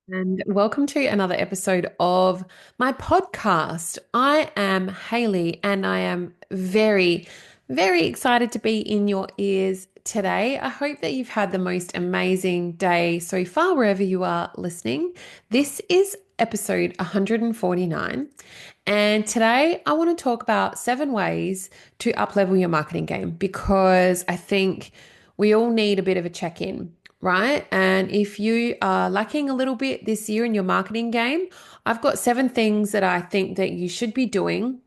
And welcome to another episode of my podcast. I am Haley and I am very, very excited to be in your ears today. I hope that you've had the most amazing day so far, wherever you are listening. This is episode 149. And today I want to talk about 7 ways to uplevel your marketing game because I think we all need a bit of a check in, right? And if you are lacking a little bit this year in your marketing game, I've got 7 things that I think that you should be doing,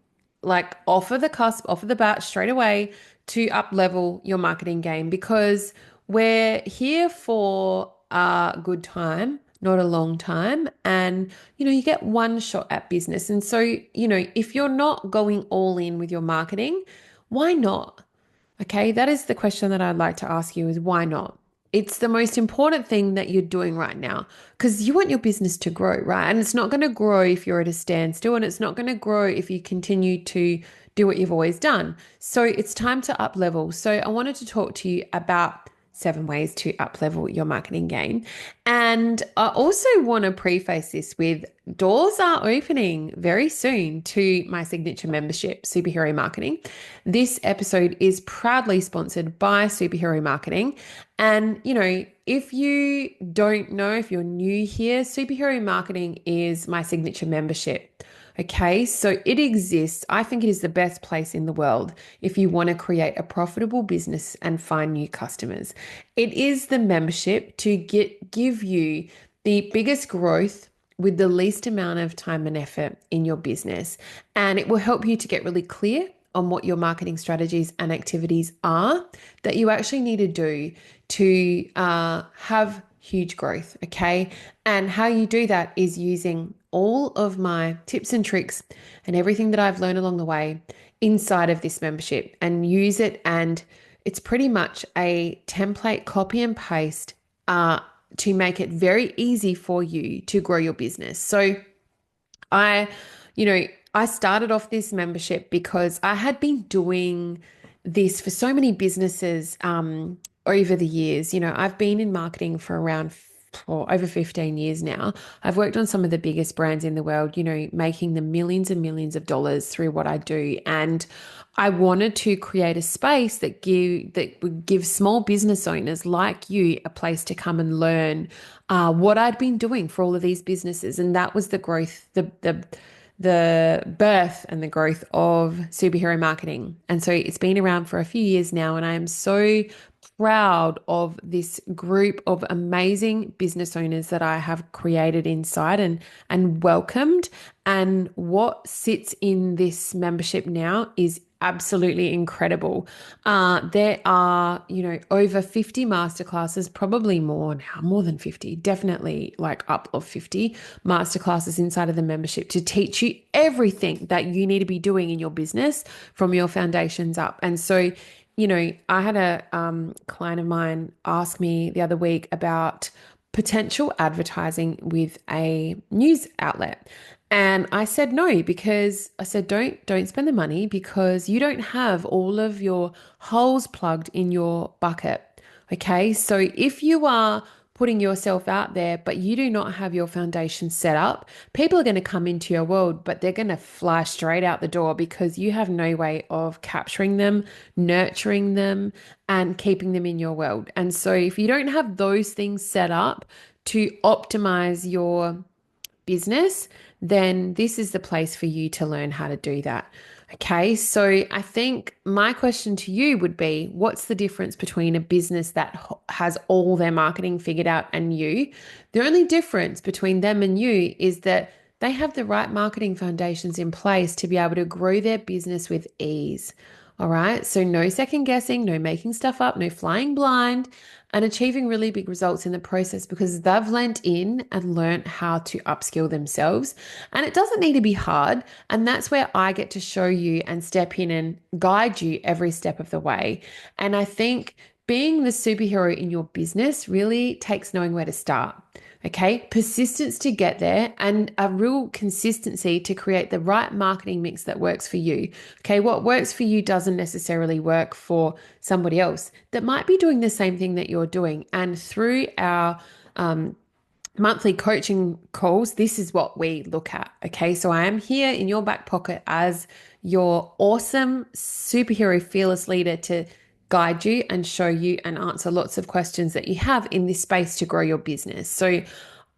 like off of the cusp, off of the bat, straight away to up level your marketing game because we're here for a good time, not a long time. And, you get one shot at business. And so, if you're not going all in with your marketing, why not? Okay, that is the question that I'd like to ask you is why not? It's the most important thing that you're doing right now because you want your business to grow, right? And it's not going to grow if you're at a standstill and it's not going to grow if you continue to do what you've always done. So it's time to up level. So I wanted to talk to you about 7 ways to up level your marketing game. And I also want to preface this with doors are opening very soon to my signature membership, Superhero Marketing. This episode is proudly sponsored by Superhero Marketing. And, if you don't know, if you're new here, Superhero Marketing is my signature membership. Okay, so it exists. I think it is the best place in the world if you want to create a profitable business and find new customers. It is the membership to give you the biggest growth with the least amount of time and effort in your business. And it will help you to get really clear on what your marketing strategies and activities are that you actually need to do to have huge growth. Okay. And how you do that is using all of my tips and tricks and everything that I've learned along the way inside of this membership and use it. And it's pretty much a template copy and paste to make it very easy for you to grow your business. So I, I started off this membership because I had been doing this for so many businesses over the years. I've been in marketing for around for over 15 years now. I've worked on some of the biggest brands in the world, making them millions and millions of dollars through what I do. And I wanted to create a space that would give small business owners like you a place to come and learn what I'd been doing for all of these businesses. And that was the growth, the birth and the growth of superhero marketing. And so it's been around for a few years now, and I am so proud of this group of amazing business owners that I have created inside and welcomed. And what sits in this membership now is absolutely incredible. There are, over 50 masterclasses, probably more now, more than 50, definitely like up of 50 masterclasses inside of the membership to teach you everything that you need to be doing in your business from your foundations up. And so, I had a client of mine ask me the other week about potential advertising with a news outlet. And I said no, because I said don't spend the money because you don't have all of your holes plugged in your bucket. Okay? So if you are putting yourself out there, but you do not have your foundation set up, people are going to come into your world, but they're going to fly straight out the door because you have no way of capturing them, nurturing them, and keeping them in your world. And so if you don't have those things set up to optimize your business, then this is the place for you to learn how to do that. Okay, so I think my question to you would be what's the difference between a business that has all their marketing figured out and you? The only difference between them and you is that they have the right marketing foundations in place to be able to grow their business with ease. All right, so no second guessing, no making stuff up, no flying blind, and achieving really big results in the process because they've lent in and learnt how to upskill themselves. And it doesn't need to be hard. And that's where I get to show you and step in and guide you every step of the way. And I think being the superhero in your business really takes knowing where to start. Okay, persistence to get there and a real consistency to create the right marketing mix that works for you. Okay, what works for you doesn't necessarily work for somebody else that might be doing the same thing that you're doing. And through our monthly coaching calls, this is what we look at. Okay. So I am here in your back pocket as your awesome superhero fearless leader to guide you and show you and answer lots of questions that you have in this space to grow your business. So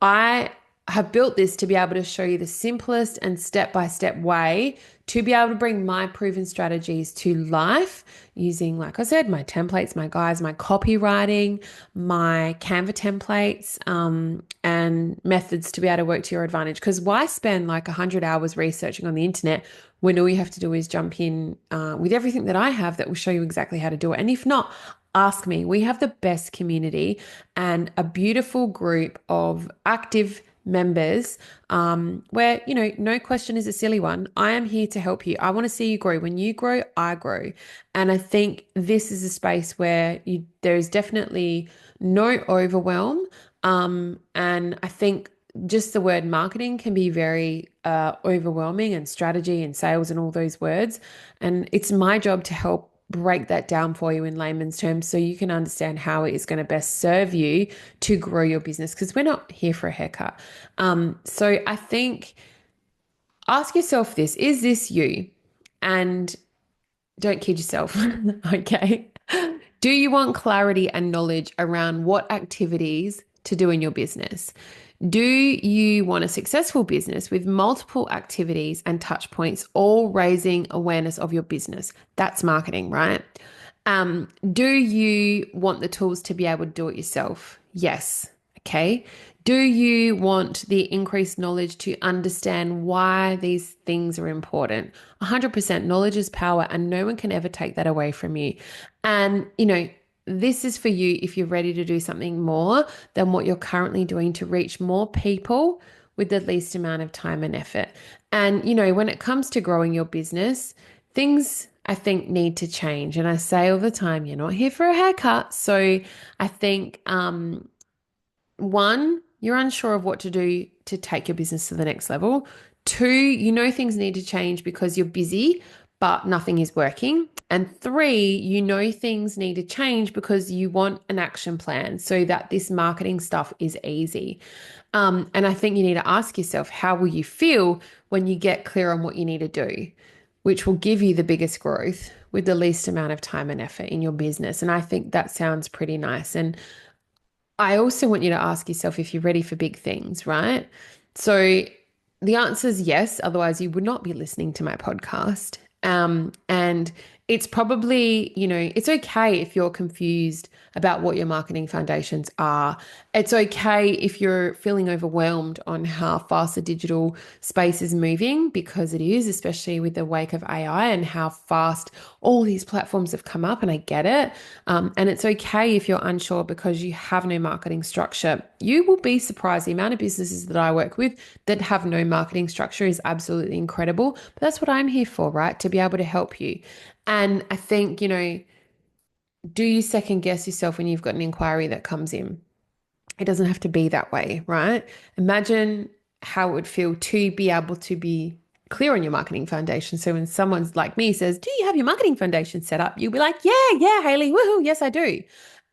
I have built this to be able to show you the simplest and step by step way to be able to bring my proven strategies to life using, like I said, my templates, my guides, my copywriting, my Canva templates, and methods to be able to work to your advantage. Because why spend like 100 hours researching on the internet when all you have to do is jump in with everything that I have that will show you exactly how to do it? And if not, ask me. We have the best community and a beautiful group of active members where, no question is a silly one. I am here to help you. I want to see you grow. When you grow, I grow. And I think this is a space where there is definitely no overwhelm. And I think just the word marketing can be very overwhelming, and strategy and sales and all those words. And it's my job to help break that down for you in layman's terms so you can understand how it is going to best serve you to grow your business, because we're not here for a haircut. So I think ask yourself this: is this you? And don't kid yourself. Okay. Do you want clarity and knowledge around what activities to do in your business? Do you want a successful business with multiple activities and touch points, all raising awareness of your business? That's marketing, right? Do you want the tools to be able to do it yourself? Yes. Okay. Do you want the increased knowledge to understand why these things are important? 100% knowledge is power, and no one can ever take that away from you. And, this is for you if you're ready to do something more than what you're currently doing to reach more people with the least amount of time and effort. And, when it comes to growing your business, things I think need to change. And I say all the time, you're not here for a haircut. So I think, one, you're unsure of what to do to take your business to the next level. Two, things need to change because you're busy, but nothing is working. And three, things need to change because you want an action plan so that this marketing stuff is easy. And I think you need to ask yourself, how will you feel when you get clear on what you need to do, which will give you the biggest growth with the least amount of time and effort in your business? And I think that sounds pretty nice. And I also want you to ask yourself if you're ready for big things, right? So the answer is yes. Otherwise, you would not be listening to my podcast. And it's probably, it's okay if you're confused about what your marketing foundations are. It's okay if you're feeling overwhelmed on how fast the digital space is moving, because it is, especially with the wake of AI and how fast all these platforms have come up. And I get it. And it's okay if you're unsure because you have no marketing structure. You will be surprised. The amount of businesses that I work with that have no marketing structure is absolutely incredible. But that's what I'm here for, right? To be able to help you. And I think, do you second guess yourself when you've got an inquiry that comes in? It doesn't have to be that way, right? Imagine how it would feel to be able to be clear on your marketing foundation. So when someone's like me says, "Do you have your marketing foundation set up?" You'll be like, "Yeah, Haley, woohoo, yes, I do."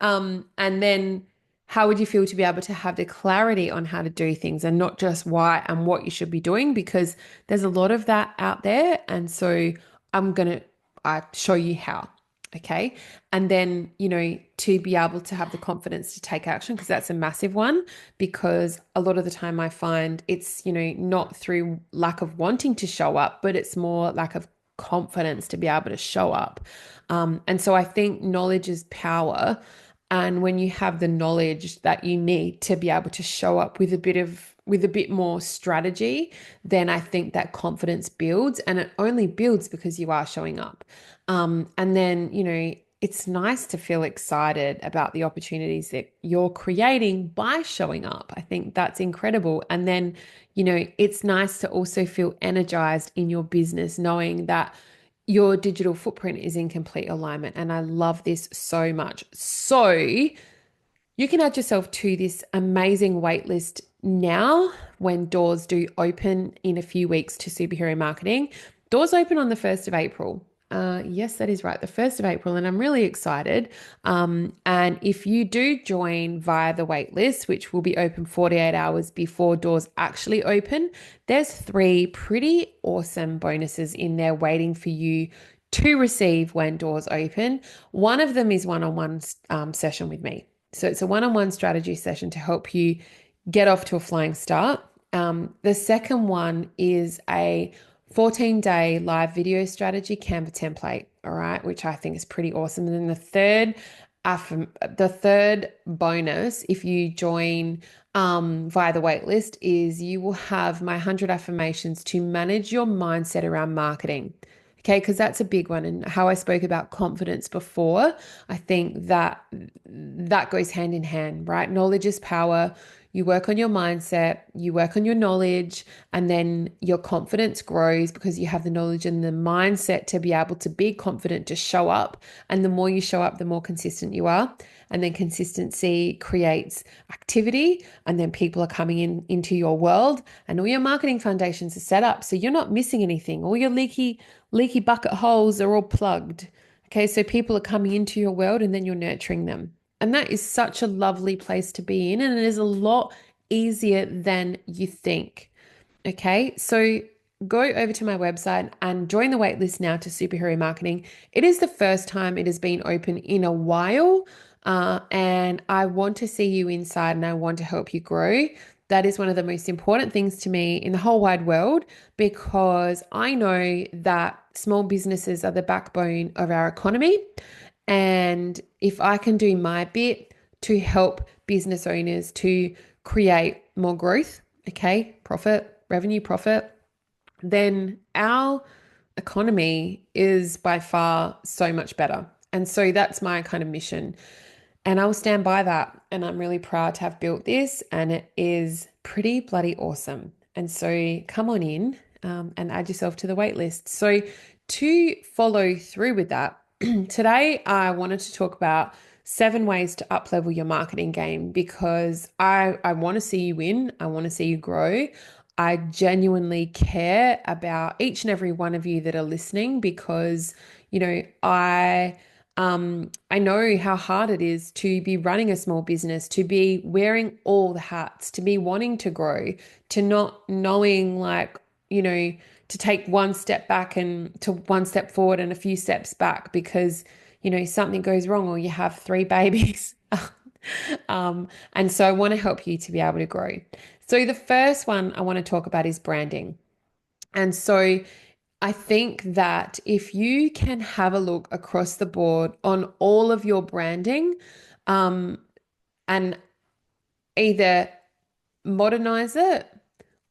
And then how would you feel to be able to have the clarity on how to do things and not just why and what you should be doing? Because there's a lot of that out there. And so I'm going to show you how. Okay. And then, to be able to have the confidence to take action, because that's a massive one, because a lot of the time I find it's, not through lack of wanting to show up, but it's more lack of confidence to be able to show up. And so I think knowledge is power. And when you have the knowledge that you need to be able to show up with a bit more strategy, then I think that confidence builds, and it only builds because you are showing up. And then, it's nice to feel excited about the opportunities that you're creating by showing up. I think that's incredible. And then, it's nice to also feel energized in your business, knowing that your digital footprint is in complete alignment. And I love this so much. So you can add yourself to this amazing waitlist now when doors do open in a few weeks to superhero marketing. Doors open on the 1st of April. Yes, that is right. The 1st of April, and I'm really excited. And if you do join via the wait list, which will be open 48 hours before doors actually open, there's three pretty awesome bonuses in there waiting for you to receive when doors open. One of them is one-on-one session with me. So it's a one-on-one strategy session to help you get off to a flying start. The second one is a 14-day live video strategy Canva template, all right, which I think is pretty awesome. And then the third bonus, if you join via the waitlist, is you will have my 100 affirmations to manage your mindset around marketing. Okay, because that's a big one. And how I spoke about confidence before, I think that goes hand in hand, right? Knowledge is power. You work on your mindset, you work on your knowledge, and then your confidence grows because you have the knowledge and the mindset to be able to be confident to show up. And the more you show up, the more consistent you are. And then consistency creates activity, and then people are coming into your world, and all your marketing foundations are set up. So you're not missing anything. All your leaky bucket holes are all plugged. Okay, so people are coming into your world and then you're nurturing them. And that is such a lovely place to be in. And it is a lot easier than you think. Okay, so go over to my website and join the waitlist now to Superhero Marketing. It is the first time it has been open in a while. And I want to see you inside and I want to help you grow. That is one of the most important things to me in the whole wide world because I know that small businesses are the backbone of our economy. And if I can do my bit to help business owners to create more growth, okay, profit, revenue, profit, then our economy is by far so much better. And so that's my kind of mission. And I'll stand by that. And I'm really proud to have built this. And it is pretty bloody awesome. And so come on in and add yourself to the wait list. So to follow through with that, today I wanted to talk about 7 ways to uplevel your marketing game because I want to see you win. I want to see you grow. I genuinely care about each and every one of you that are listening because, I know how hard it is to be running a small business, to be wearing all the hats, to be wanting to grow, to not knowing to take one step back and to one step forward and a few steps back because, something goes wrong or you have 3 babies. And so I want to help you to be able to grow. So the first one I want to talk about is branding. And so I think that if you can have a look across the board on all of your branding, and either modernize it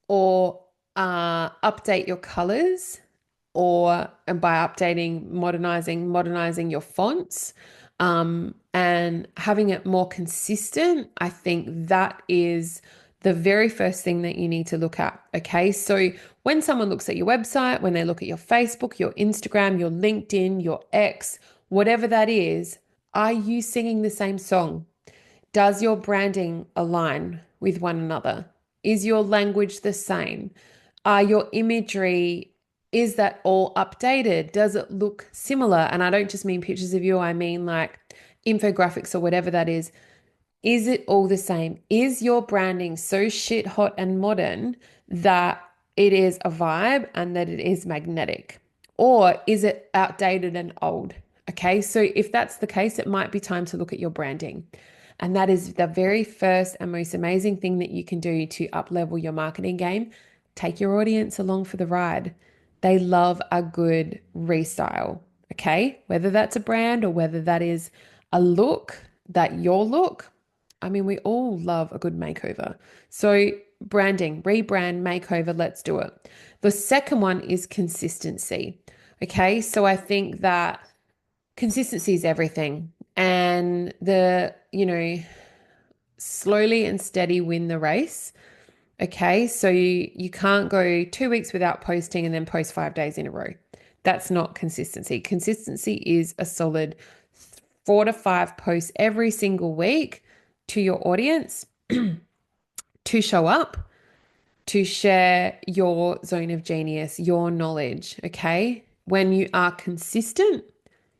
or update your colors, or and by updating, modernizing your fonts, and having it more consistent, I think that is the very first thing that you need to look at. Okay. So when someone looks at your website, when they look at your Facebook, your Instagram, your LinkedIn, your X, whatever that is, are you singing the same song? Does your branding align with one another? Is your language the same? Are your imagery, is that all updated? Does it look similar? And I don't just mean pictures of you, I mean like infographics or whatever that is. Is it all the same? Is your branding so shit hot and modern that it is a vibe and that it is magnetic? Or is it outdated and old? Okay, so if that's the case, it might be time to look at your branding. And that is the very first and most amazing thing that you can do to up-level your marketing game. Take your audience along for the ride. They love a good restyle, okay? Whether that's a brand or whether that is a look, that your look. I mean, we all love a good makeover. So branding, rebrand, makeover, let's do it. The second one is consistency. Okay, so I think that consistency is everything. And slowly and steady win the race. Okay, so you can't go 2 weeks without posting and then post 5 days in a row. That's not consistency. Consistency is a solid 4 to 5 posts every single week to your audience to show up, to share your zone of genius, your knowledge. Okay, when you are consistent,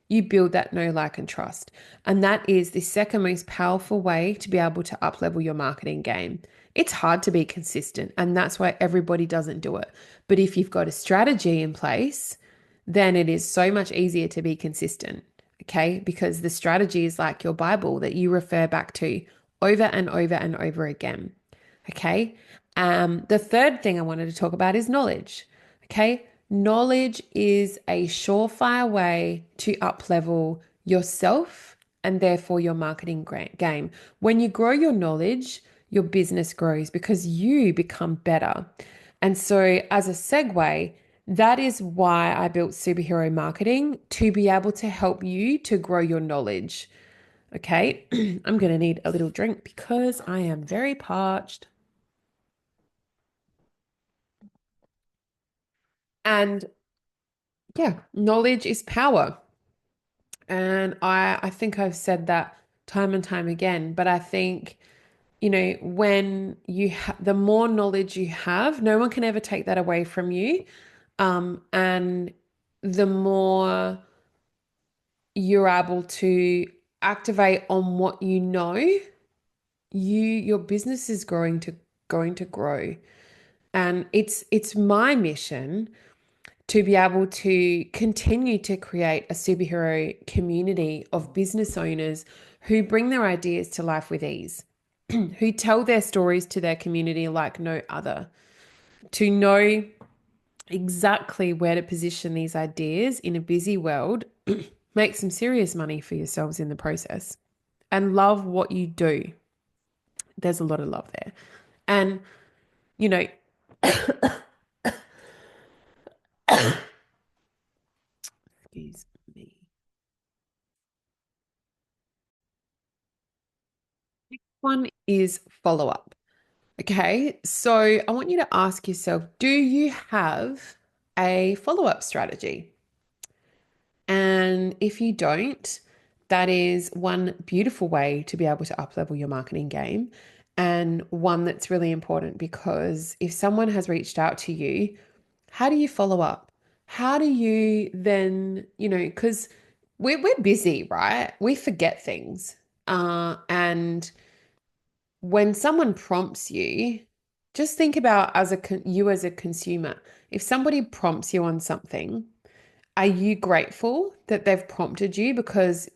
you build that know, like, and trust. And that is the second most powerful way to be able to uplevel your marketing game. It's hard to be consistent, and that's why everybody doesn't do it. But if you've got a strategy in place, then it is so much easier to be consistent. Okay. Because the strategy is like your Bible that you refer back to over and over and over again. Okay. The third thing I wanted to talk about is knowledge. Okay. Knowledge is a surefire way to uplevel yourself and therefore your marketing game. When you grow your knowledge, your business grows because you become better. And so, as a segue, that is why I built Superhero Marketing to be able to help you to grow your knowledge. Okay. I'm going to need a little drink because I am very parched. And yeah, knowledge is power. And I think I've said that time and time again, but I think, when the more knowledge you have, no one can ever take that away from you. And the more you're able to activate on what you know, your business is going to grow. And it's my mission to be able to continue to create a superhero community of business owners who bring their ideas to life with ease, who tell their stories to their community like no other, to know exactly where to position these ideas in a busy world, make some serious money for yourselves in the process, and love what you do. There's a lot of love there. And, you know, excuse me. One is follow up. Okay, so I want you to ask yourself, do you have a follow-up strategy? And if you don't, that is one beautiful way to be able to uplevel your marketing game, and one that's really important because if someone has reached out to you, how do you follow up? How do you then, because we're busy, right? We forget things. And when someone prompts you, just think about you as a consumer. If somebody prompts you on something, are you grateful that they've prompted you? Because,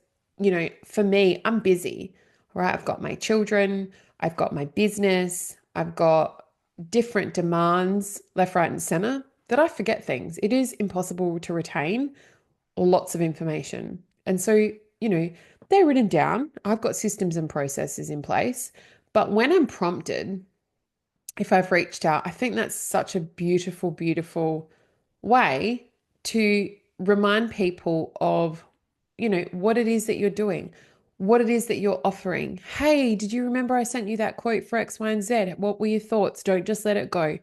for me, I'm busy, right? I've got my children, I've got my business, I've got different demands left, right, and center that I forget things. It is impossible to retain lots of information. And so, you know, they're written down. I've got systems and processes in place. But when I'm prompted, if I've reached out, I think that's such a beautiful, beautiful way to remind people of, what it is that you're doing, what it is that you're offering. Hey, did you remember I sent you that quote for X, Y, and Z? What were your thoughts? Don't just let it go.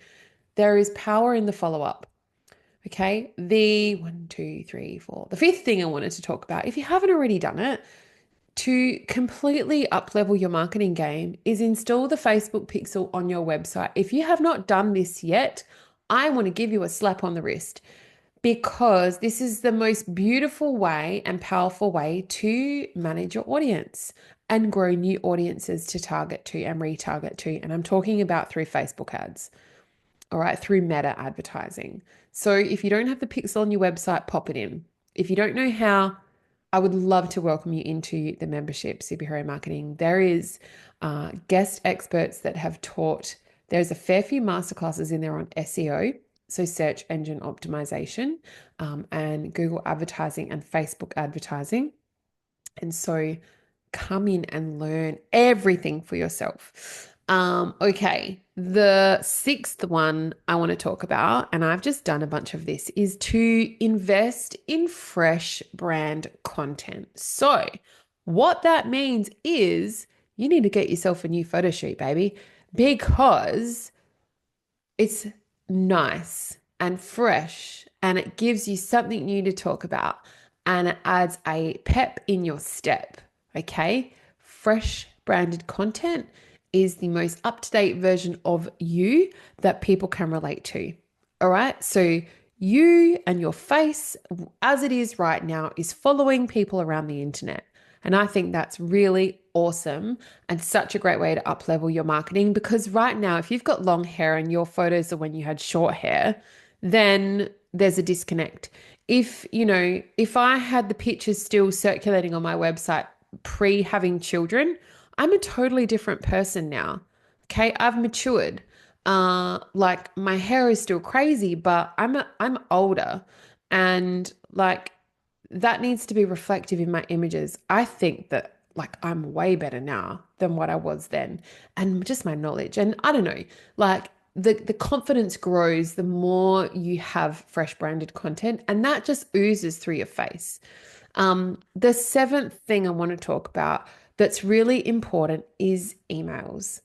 There is power in the follow up. Okay. The one, two, three, four. The fifth thing I wanted to talk about, if you haven't already done it, to completely uplevel your marketing game is install the Facebook pixel on your website. If you have not done this yet, I want to give you a slap on the wrist because this is the most beautiful way and powerful way to manage your audience and grow new audiences to target to and retarget to. And I'm talking about through Facebook ads, all right, through meta advertising. So if you don't have the pixel on your website, pop it in. If you don't know how, I would love to welcome you into the membership, Superhero Marketing. There is guest experts that have taught. There's a fair few masterclasses in there on SEO, so search engine optimization, and Google advertising and Facebook advertising. And so come in and learn everything for yourself. Okay, the sixth one I want to talk about, and I've just done a bunch of this, is to invest in fresh brand content. So, what that means is you need to get yourself a new photo shoot, baby, because it's nice and fresh and it gives you something new to talk about and it adds a pep in your step. Okay. Fresh branded content is the most up to date version of you that people can relate to. All right. So You and your face, as it is right now, is following people around the internet. And I think that's really awesome and such a great way to up level your marketing because right now, if you've got long hair and your photos are when you had short hair, then there's a disconnect. If I had the pictures still circulating on my website pre having children, I'm a totally different person now. Okay, I've matured. Like my hair is still crazy, but I'm older and like that needs to be reflective in my images. I think that like I'm way better now than what I was then and just my knowledge. And I don't know, like the confidence grows the more you have fresh branded content and that just oozes through your face. The seventh thing I want to talk about that's really important is emails.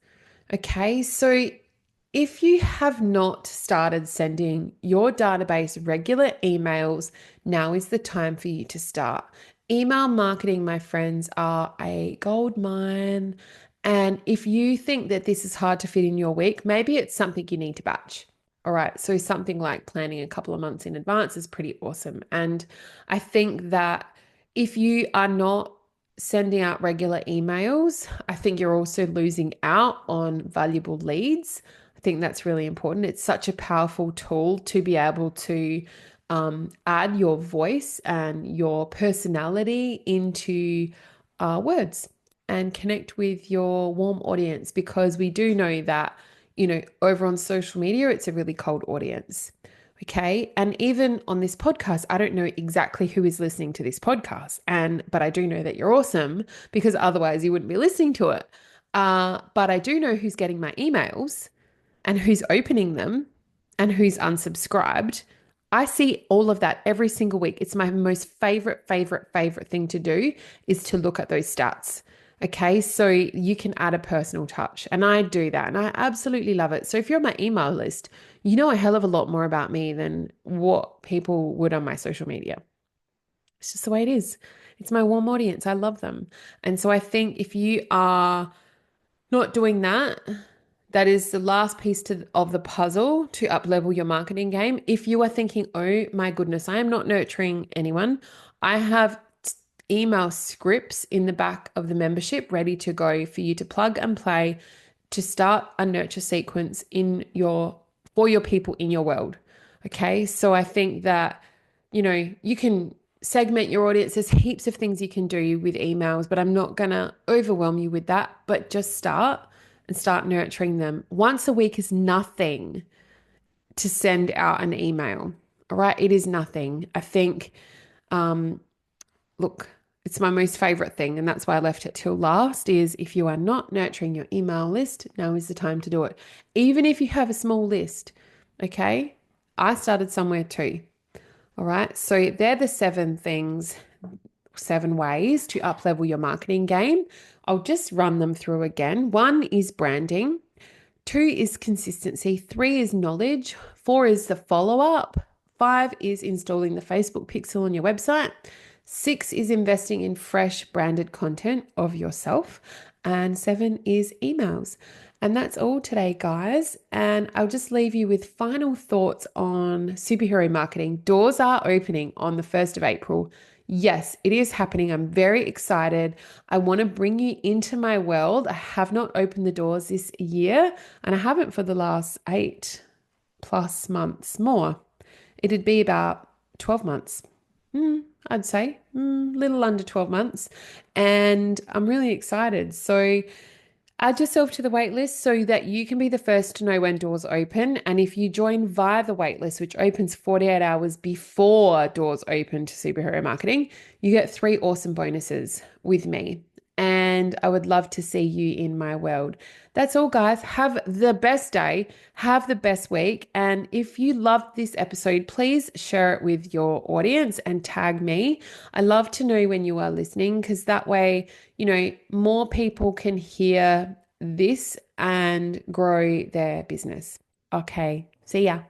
Okay, so if you have not started sending your database regular emails, now is the time for you to start. Email marketing, my friends, are a gold mine. And if you think that this is hard to fit in your week, maybe it's something you need to batch. All right, so something like planning a couple of months in advance is pretty awesome. And I think that if you are not sending out regular emails, I think you're also losing out on valuable leads. I think that's really important. It's such a powerful tool to be able to add your voice and your personality into words and connect with your warm audience because we do know that, over on social media, it's a really cold audience. Okay. And even on this podcast, I don't know exactly who is listening to this podcast. But I do know that you're awesome because otherwise you wouldn't be listening to it. But I do know who's getting my emails and who's opening them and who's unsubscribed. I see all of that every single week. It's my most favorite thing to do is to look at those stats. Okay, so you can add a personal touch, and I do that, and I absolutely love it. So if you're on my email list, you know a hell of a lot more about me than what people would on my social media. It's just the way it is. It's my warm audience. I love them. And so I think if you are not doing that, that is the last piece of the puzzle to uplevel your marketing game. If you are thinking, oh my goodness, I am not nurturing anyone, I have email scripts in the back of the membership ready to go for you to plug and play to start a nurture sequence for your people in your world. Okay. So I think that, you can segment your audience. There's heaps of things you can do with emails, but I'm not going to overwhelm you with that. But just start nurturing them. Once a week is nothing to send out an email. All right. It is nothing. I think, look, it's my most favorite thing. And that's why I left it till last is if you are not nurturing your email list, now is the time to do it. Even if you have a small list. Okay. I started somewhere too. All right. So they're the 7 ways to uplevel your marketing game. I'll just run them through again. 1 is branding. 2 is consistency. 3 is knowledge. 4 is the follow-up. 5 is installing the Facebook pixel on your website. 6 is investing in fresh branded content of yourself. And 7 is emails. And that's all today, guys. And I'll just leave you with final thoughts on superhero marketing. Doors are opening on the 1st of April. Yes, it is happening. I'm very excited. I want to bring you into my world. I have not opened the doors this year, and I haven't for the last 8+ months more. It'd be about 12 months. I'd say little under 12 months. And I'm really excited. So add yourself to the waitlist so that you can be the first to know when doors open. And if you join via the waitlist, which opens 48 hours before doors open to superhero marketing, you get 3 awesome bonuses with me. And I would love to see you in my world. That's all, guys. Have the best day. Have the best week. And if you loved this episode, please share it with your audience and tag me. I love to know when you are listening because that way, more people can hear this and grow their business. Okay. See ya.